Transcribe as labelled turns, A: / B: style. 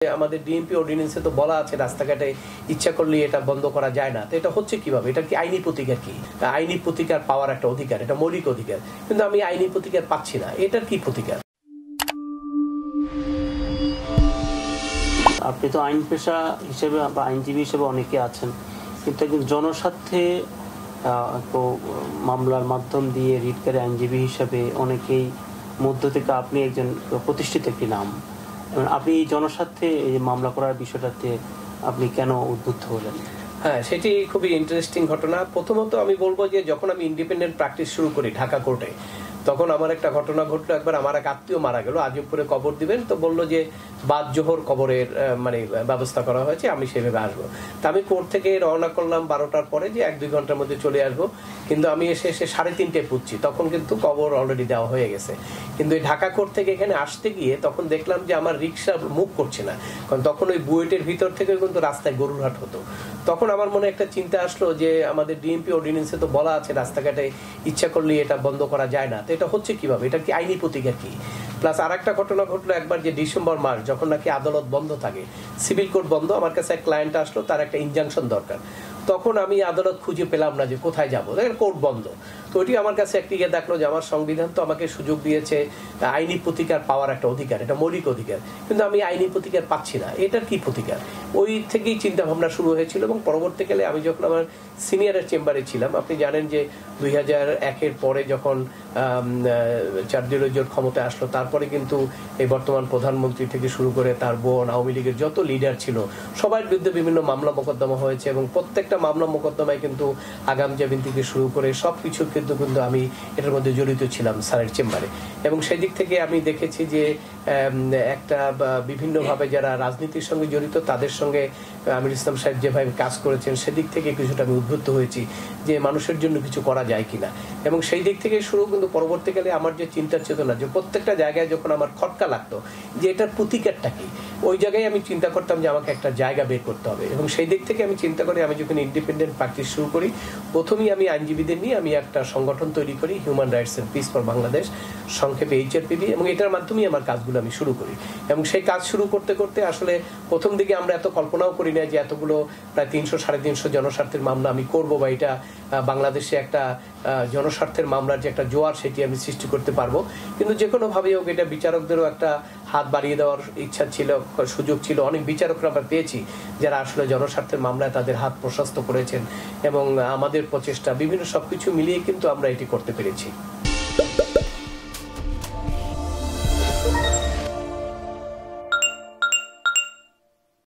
A: আমাদের ডিএমপি অর্ডিন্যান্সে তো বলা আছে রাস্তাঘাটে ইচ্ছা করলে এটা বন্ধ করা যায় না। তো এটা হচ্ছে কিভাবে? এটা কি আইনি প্রতিকার? কি আইনি প্রতিকার পাওয়ার একটা অধিকার, এটা মৌলিক অধিকার, কিন্তু আমি আইনি প্রতিকার পাচ্ছি না। এটার কি প্রতিকার?
B: আপনি তো আইন পেশা হিসেবে বা আইনজীবী হিসেবে অনেকে আছেন, কিন্তু একজন জনস্বার্থে মামলার মাধ্যম দিয়ে রিটকারী আইনজীবী হিসেবে অনেকেই মধ্য থেকে আপনি একজন প্রতিষ্ঠিত একটি নাম। আপনি এই জনস্বার্থে এই মামলা করার বিষয়টাতে আপনি কেন উদ্বুদ্ধ হলেন?
A: হ্যাঁ, সেটি খুবই ইন্টারেস্টিং ঘটনা। প্রথমত আমি বলবো যে যখন আমি ইন্ডিপেন্ডেন্ট প্র্যাকটিস শুরু করি ঢাকা কোর্টে, তখন আমার একটা ঘটনা ঘটলো। একবার আমার এক আত্মীয় মারা গেল, আজিমপুরে কবর দিবেন, তো বললো যে বাদ জোহর কবরের ব্যবস্থা করা হয়েছে, আমি সেভাবে আসবো। তা আমি কোর্ট থেকে রওনা করলাম 12টার পরে, যে 1-2 ঘন্টার মধ্যে চলে আসবো। কিন্তু আমি এসে 3:30টায় পুজছি, তখন কিন্তু কবর অলরেডি দেওয়া হয়ে গেছে। কিন্তু এই ঢাকা কোর্ট থেকে এখানে আসতে গিয়ে তখন দেখলাম যে আমার রিক্সা মুভ করছে না, কারণ তখন ওই বুয়েটের ভিতর থেকে কিন্তু রাস্তায় গরুরহাট হতো। তখন আমার মনে একটা চিন্তা আসলো যে আমাদের ডিএমপি অর্ডিন্যান্সে তো বলা আছে রাস্তাঘাটে ইচ্ছা করলে এটা বন্ধ করা যায় না। তো এটা হচ্ছে কিভাবে? এটা কি আইনি প্রতিকার? কি প্লাস আর একটা ঘটনা ঘটলো একবার, যে ডিসেম্বর মাস যখন নাকি আদালত বন্ধ থাকে, সিভিল কোর্ট বন্ধ, আমার কাছে এক ক্লায়েন্ট আসলো, তার একটা ইনজাংশন দরকার। তখন আমি আদালত খুঁজে পেলাম না যে কোথায় যাবো, কোর্ট বন্ধ। তো ওইটি আমার কাছে একটি দেখলো যে আমার সংবিধান তো আমাকে সুযোগ দিয়েছে আইনি প্রতিকার পাওয়ার একটা অধিকার, এটা মৌলিক অধিকার, কিন্তু আমি আইনি প্রতিকার পাচ্ছি না। এটার কি প্রতিকার? ওই থেকেই চিন্তা ভাবনা শুরু হয়েছিল। এবং পরবর্তীকালে আমি যখন আমার সিনিয়রের চেম্বারে ছিলাম, আপনি জানেন যে 2001-এর পরে যখন 4 দলীয় জোট ক্ষমতায় আসলো, তারপরে কিন্তু এই বর্তমান প্রধানমন্ত্রী থেকে শুরু করে তার বোন, আওয়ামী লীগের যত লিডার ছিল, সবার বিরুদ্ধে বিভিন্ন মামলা মোকদ্দমা হয়েছে। এবং প্রত্যেকটা মামলা মোকদ্দমায় কিন্তু আগাম জামিন থেকে শুরু করে সবকিছু কিন্তু আমি এটার মধ্যে জড়িত ছিলাম স্যারের চেম্বারে। এবং সেই দিক থেকে আমি দেখেছি যে একটা বিভিন্নভাবে যারা রাজনীতির সঙ্গে জড়িত, তাদের সঙ্গে আমির ইসলাম সাহেব যেভাবে কাজ করেছেন, সেদিক থেকে কিছুটা আমি উদ্বুদ্ধ হয়েছি যে মানুষের জন্য কিছু করা যায় কিনা। এবং সেই দিক থেকে শুরু, কিন্তু পরবর্তীকালে আমার যে চিন্তার চেতনা, যে প্রত্যেকটা জায়গায় যখন আমার খটকা লাগতো যে এটার প্রতিকারটা কি, ওই জায়গায় আমি চিন্তা করতাম যে আমাকে একটা জায়গা বের করতে হবে। এবং সেই দিক থেকে আমি চিন্তা করি, আমি যখন ইন্ডিপেন্ডেন্ট প্র্যাকটিস শুরু করি, প্রথমেই আমি আইনজীবীদের নিয়ে আমি একটা সংগঠন তৈরি করি, human rights and piece for Bangladesh, সংক্ষেপে HRPB। এবং এটার মাধ্যমেই আমার কাজগুলো আমি শুরু করি। এবং সেই কাজ শুরু করতে করতে আসলে প্রথম দিকে আমরা এত কল্পনাও করি না যে এতগুলো প্রায় 300-350 জনস্বার্থের মামলা আমি করবো, বা এটা বাংলাদেশে একটা জনস্বার্থের মামলার যে একটা জোয়ার, সেটি আমি সৃষ্টি করতে পারবো। কিন্তু যে কোনোভাবেই হোক, এটা বিচারকদেরও একটা হাত বাড়িয়ে দেওয়ার ইচ্ছা ছিল, সুযোগ ছিল। অনেক বিচারকরা আমরা পেয়েছি যারা আসলে জনস্বার্থের মামলায় তাদের হাত প্রশস্ত করেছেন, এবং আমাদের প্রচেষ্টা বিভিন্ন সবকিছু মিলিয়ে কিন্তু আমরা এটি করতে পেরেছি।